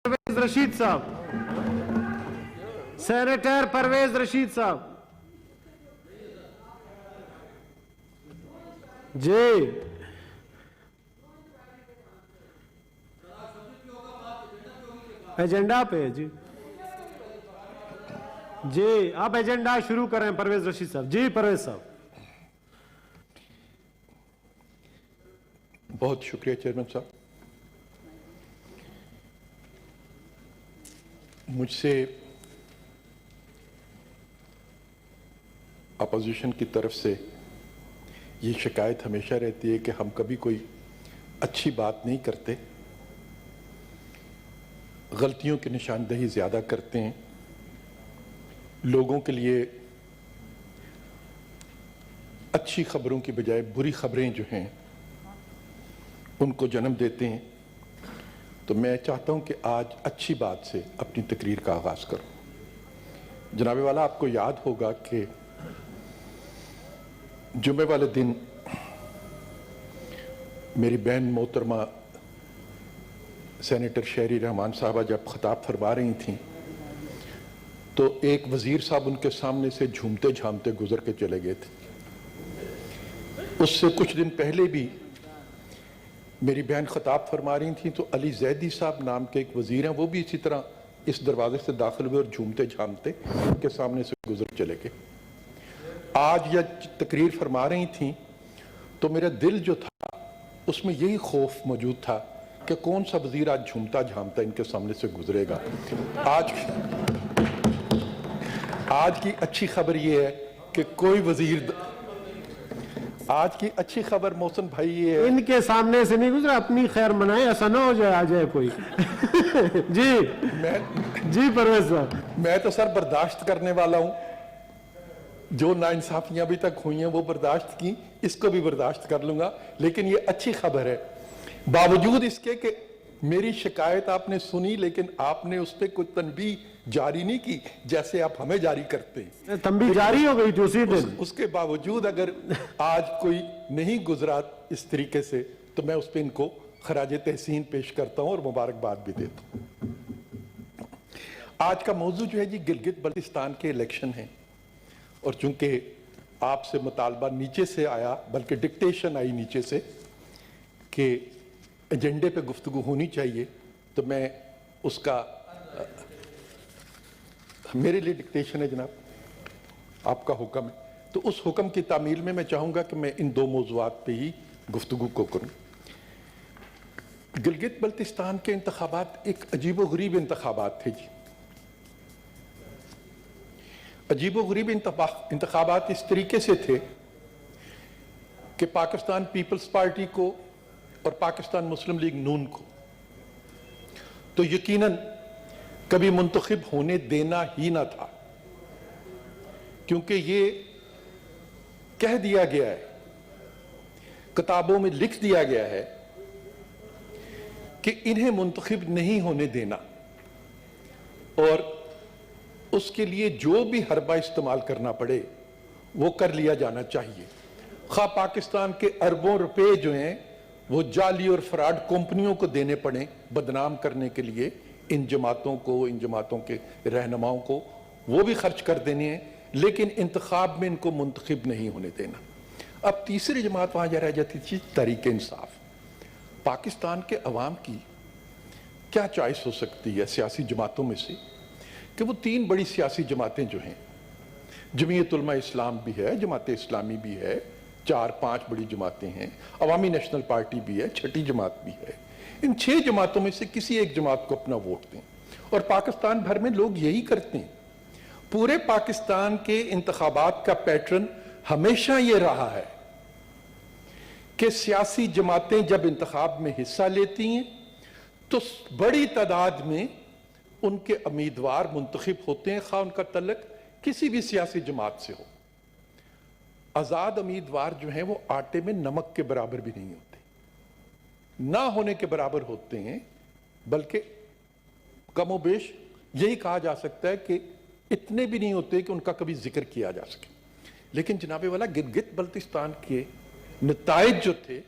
پرویز رشید صاحب، سینیٹر پرویز رشید صاحب جی ایجنڈا پہ جی جی آپ ایجنڈا شروع کریں پرویز رشید صاحب. جی پرویز صاحب. بہت شکریہ چیئرمین صاحب. مجھ سے اپوزیشن کی طرف سے یہ شکایت ہمیشہ رہتی ہے کہ ہم کبھی کوئی اچھی بات نہیں کرتے، غلطیوں کی نشاندہی زیادہ کرتے ہیں، لوگوں کے لیے اچھی خبروں کی بجائے بری خبریں جو ہیں ان کو جنم دیتے ہیں. تو میں چاہتا ہوں کہ آج اچھی بات سے اپنی تقریر کا آغاز کروں. جناب والا، آپ کو یاد ہوگا کہ جمعے والے دن میری بہن محترمہ سینیٹر شہری رحمان صاحبہ جب خطاب فرما رہی تھیں تو ایک وزیر صاحب ان کے سامنے سے جھومتے جھامتے گزر کے چلے گئے تھے. اس سے کچھ دن پہلے بھی میری بہن خطاب فرما رہی تھیں تو علی زیدی صاحب نام کے ایک وزیر ہیں، وہ بھی اسی طرح اس دروازے سے داخل ہوئے اور جھومتے جھامتے ان کے سامنے سے گزر چلے گئے. آج یہ تقریر فرما رہی تھیں تو میرا دل جو تھا اس میں یہی خوف موجود تھا کہ کون سا وزیر آج جھومتا جھامتا ان کے سامنے سے گزرے گا. آج کی اچھی خبر یہ ہے کہ کوئی وزیر، آج کی اچھی خبر محسن بھائی یہ ہے ان کے سامنے سے نہیں گزرا، اپنی خیر منائے، ایسا نہ ہو جائے آ جائے کوئی. جی پرویز صاحب. میں تو سر برداشت کرنے والا ہوں، جو ناانصافیاں ابھی تک ہوئی ہیں وہ برداشت کی، اس کو بھی برداشت کر لوں گا. لیکن یہ اچھی خبر ہے، باوجود اس کے کہ میری شکایت آپ نے سنی لیکن آپ نے اس پہ کوئی تنبیہ جاری نہیں کی جیسے آپ ہمیں جاری کرتے ہیں. تنبیہ جاری ہو گئی تھی اسی دن. اس کے باوجود اگر آج کوئی نہیں گزرا اس طریقے سے تو میں اس پہ ان کو خراج تحسین پیش کرتا ہوں اور مبارکباد بھی دیتا ہوں. آج کا موضوع جو ہے جی گلگت بلتستان کے الیکشن ہیں، اور چونکہ آپ سے مطالبہ نیچے سے آیا، بلکہ ڈکٹیشن آئی نیچے سے کہ ایجنڈے پہ گفتگو ہونی چاہیے، تو میں اس کا، میرے لیے ڈکٹیشن ہے جناب، آپ کا حکم ہے، تو اس حکم کی تعمیل میں چاہوں گا کہ میں ان دو موضوعات پہ ہی گفتگو کو کروں. گلگت بلتستان کے انتخابات ایک عجیب و غریب انتخابات تھے جی. عجیب و غریب انتخابات اس طریقے سے تھے کہ پاکستان پیپلز پارٹی کو اور پاکستان مسلم لیگ نون کو تو یقیناً کبھی منتخب ہونے دینا ہی نہ تھا، کیونکہ یہ کہہ دیا گیا ہے، کتابوں میں لکھ دیا گیا ہے کہ انہیں منتخب نہیں ہونے دینا، اور اس کے لیے جو بھی حربہ استعمال کرنا پڑے وہ کر لیا جانا چاہیے. خواہ پاکستان کے اربوں روپے جو ہیں وہ جعلی اور فراڈ کمپنیوں کو دینے پڑیں بدنام کرنے کے لیے ان جماعتوں کو، ان جماعتوں کے رہنماؤں کو، وہ بھی خرچ کر دینے ہیں، لیکن انتخاب میں ان کو منتخب نہیں ہونے دینا. اب تیسری جماعت وہاں رہ جاتی تھی تحریک انصاف. پاکستان کے عوام کی کیا چوائس ہو سکتی ہے سیاسی جماعتوں میں سے کہ وہ تین بڑی سیاسی جماعتیں جو ہیں، جمعیت علماء اسلام بھی ہے، جماعت اسلامی بھی ہے، 4-5 بڑی جماعتیں ہیں، عوامی نیشنل پارٹی بھی ہے، چھٹی جماعت بھی ہے، ان 6 جماعتوں میں سے کسی ایک جماعت کو اپنا ووٹ دیں. اور پاکستان بھر میں لوگ یہی کرتے ہیں. پورے پاکستان کے انتخابات کا پیٹرن ہمیشہ یہ رہا ہے کہ سیاسی جماعتیں جب انتخاب میں حصہ لیتی ہیں تو بڑی تعداد میں ان کے امیدوار منتخب ہوتے ہیں، خواہ ان کا تعلق کسی بھی سیاسی جماعت سے ہو. آزاد امیدوار جو ہیں وہ آٹے میں نمک کے برابر بھی نہیں ہوتے، نہ ہونے کے برابر ہوتے ہیں، بلکہ کم و بیش یہی کہا جا سکتا ہے کہ اتنے بھی نہیں ہوتے کہ ان کا کبھی ذکر کیا جا سکے. لیکن جناب والا گلگت بلتستان کے نتائج جو تھے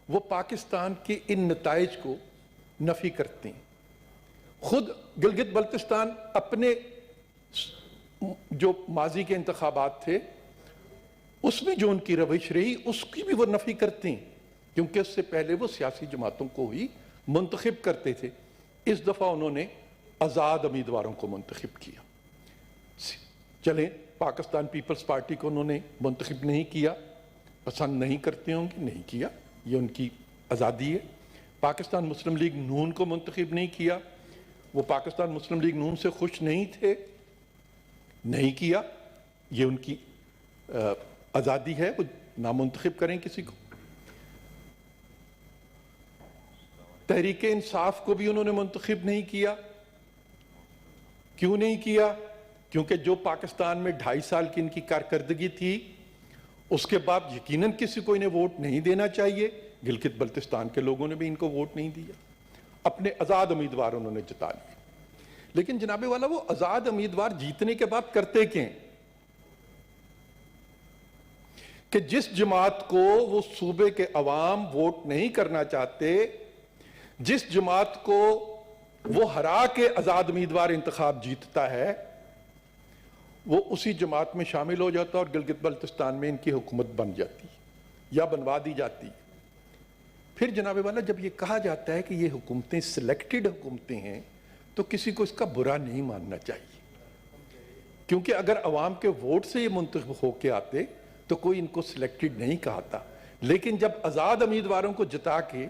وہ پاکستان کے ان نتائج کو نفی کرتے ہیں. خود گلگت بلتستان اپنے جو ماضی کے انتخابات تھے اس میں جو ان کی روش رہی اس کی بھی وہ نفی کرتے ہیں، کیونکہ اس سے پہلے وہ سیاسی جماعتوں کو ہی منتخب کرتے تھے۔ اس دفعہ انہوں نے آزاد امیدواروں کو منتخب کیا۔ چلیں، پاکستان پیپلز پارٹی کو انہوں نے منتخب نہیں کیا، پسند نہیں کرتے ہوں گے، نہیں کیا، یہ ان کی آزادی ہے۔ پاکستان مسلم لیگ نون کو منتخب نہیں کیا، وہ پاکستان مسلم لیگ نون سے خوش نہیں تھے، نہیں کیا، یہ ان کی آزادی ہے، وہ نامنتخب کریں کسی کو۔ تحریک انصاف کو بھی انہوں نے منتخب نہیں کیا۔ کیوں نہیں کیا؟ کیونکہ جو پاکستان میں 2.5 سال کی ان کی کارکردگی تھی اس کے بعد یقیناً کسی کو انہیں ووٹ نہیں دینا چاہیے۔ گلگت بلتستان کے لوگوں نے بھی ان کو ووٹ نہیں دیا، اپنے آزاد امیدوار انہوں نے جتا لیے۔ لیکن جناب والا وہ آزاد امیدوار جیتنے کے بعد کرتے کیا ہیں کہ جس جماعت کو وہ صوبے کے عوام ووٹ نہیں کرنا چاہتے، جس جماعت کو وہ ہرا کے آزاد امیدوار انتخاب جیتتا ہے، وہ اسی جماعت میں شامل ہو جاتا اور گلگت بلتستان میں ان کی حکومت بن جاتی یا بنوا دی جاتی۔ پھر جناب والا جب یہ کہا جاتا ہے کہ یہ حکومتیں سلیکٹڈ حکومتیں ہیں تو کسی کو اس کا برا نہیں ماننا چاہیے، کیونکہ اگر عوام کے ووٹ سے یہ منتخب ہو کے آتے تو کوئی ان کو سلیکٹڈ نہیں کہا تھا۔ لیکن جب آزاد امیدواروں کو جتا کے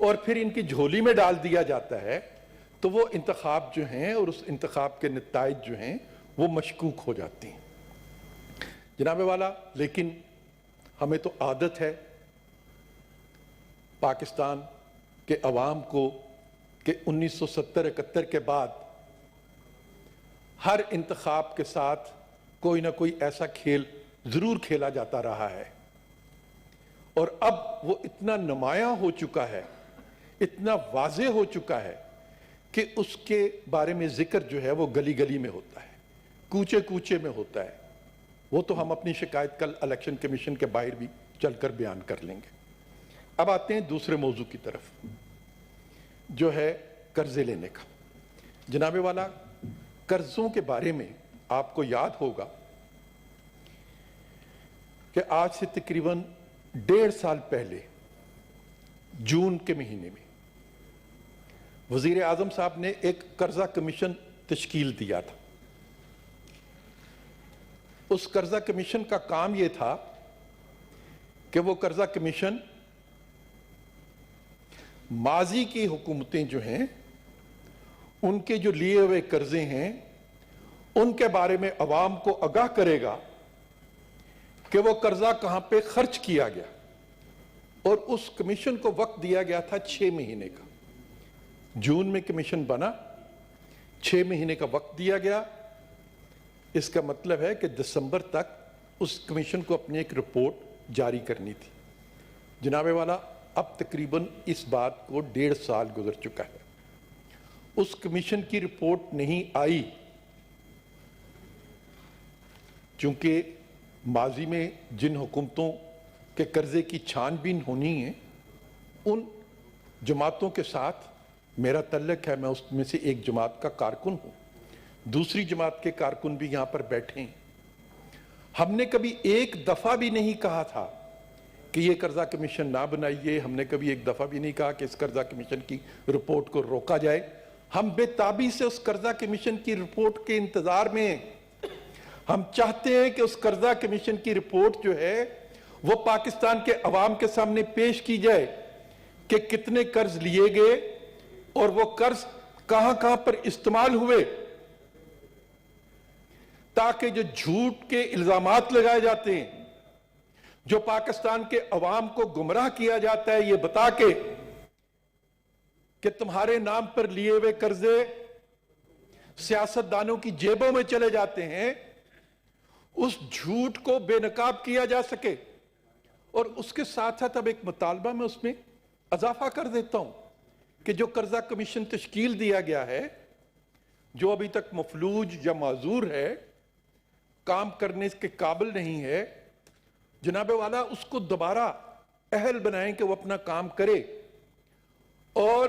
اور پھر ان کی جھولی میں ڈال دیا جاتا ہے تو وہ انتخاب جو ہیں اور اس انتخاب کے نتائج جو ہیں وہ مشکوک ہو جاتے ہیں جناب والا۔ لیکن ہمیں تو عادت ہے پاکستان کے عوام کو کہ 1970-71 کے بعد ہر انتخاب کے ساتھ کوئی نہ کوئی ایسا کھیل ضرور کھیلا جاتا رہا ہے، اور اب وہ اتنا نمایاں ہو چکا ہے، اتنا واضح ہو چکا ہے کہ اس کے بارے میں ذکر جو ہے وہ گلی گلی میں ہوتا ہے، کوچے کوچے میں ہوتا ہے۔ وہ تو ہم اپنی شکایت کل الیکشن کمیشن کے باہر بھی چل کر بیان کر لیں گے۔ اب آتے ہیں دوسرے موضوع کی طرف جو ہے قرضے لینے کا۔ جناب والا، قرضوں کے بارے میں آپ کو یاد ہوگا کہ آج سے تقریباً 1.5 سال پہلے جون کے مہینے میں وزیر اعظم صاحب نے ایک قرضہ کمیشن تشکیل دیا تھا۔ اس قرضہ کمیشن کا کام یہ تھا کہ وہ قرضہ کمیشن ماضی کی حکومتیں جو ہیں ان کے جو لیے ہوئے قرضے ہیں ان کے بارے میں عوام کو آگاہ کرے گا کہ وہ قرضہ کہاں پہ خرچ کیا گیا، اور اس کمیشن کو وقت دیا گیا تھا 6 مہینے کا۔ جون میں کمیشن بنا، 6 مہینے کا وقت دیا گیا۔ اس کا مطلب ہے کہ دسمبر تک اس کمیشن کو اپنی ایک رپورٹ جاری کرنی تھی۔ جناب والا، اب تقریباً اس بات کو 1.5 سال گزر چکا ہے، اس کمیشن کی رپورٹ نہیں آئی، چونکہ ماضی میں جن حکومتوں کے قرضے کی چھان بین ہونی ہے ان جماعتوں کے ساتھ میرا تعلق ہے، میں اس میں سے ایک جماعت کا کارکن ہوں، دوسری جماعت کے کارکن بھی یہاں پر بیٹھے ہیں۔ ہم نے کبھی ایک دفعہ بھی نہیں کہا تھا کہ یہ قرضہ کمیشن نہ بنائیے، ہم نے کبھی ایک دفعہ بھی نہیں کہا کہ اس قرضہ کمیشن کی رپورٹ کو روکا جائے۔ ہم بے تابی سے اس قرضہ کمیشن کی رپورٹ کے انتظار میں ہیں۔ ہم چاہتے ہیں کہ اس قرضہ کمیشن کی رپورٹ جو ہے وہ پاکستان کے عوام کے سامنے پیش کی جائے کہ کتنے قرض لیے گئے اور وہ قرض کہاں کہاں پر استعمال ہوئے، تاکہ جو جھوٹ کے الزامات لگائے جاتے ہیں، جو پاکستان کے عوام کو گمراہ کیا جاتا ہے یہ بتا کے کہ تمہارے نام پر لیے ہوئے قرضے سیاستدانوں کی جیبوں میں چلے جاتے ہیں، اس جھوٹ کو بے نقاب کیا جا سکے۔ اور اس کے ساتھ ساتھ اب ایک مطالبہ میں اس میں اضافہ کر دیتا ہوں کہ جو قرضہ کمیشن تشکیل دیا گیا ہے، جو ابھی تک مفلوج یا معذور ہے، کام کرنے کے قابل نہیں ہے، جناب والا اس کو دوبارہ اہل بنائیں کہ وہ اپنا کام کرے، اور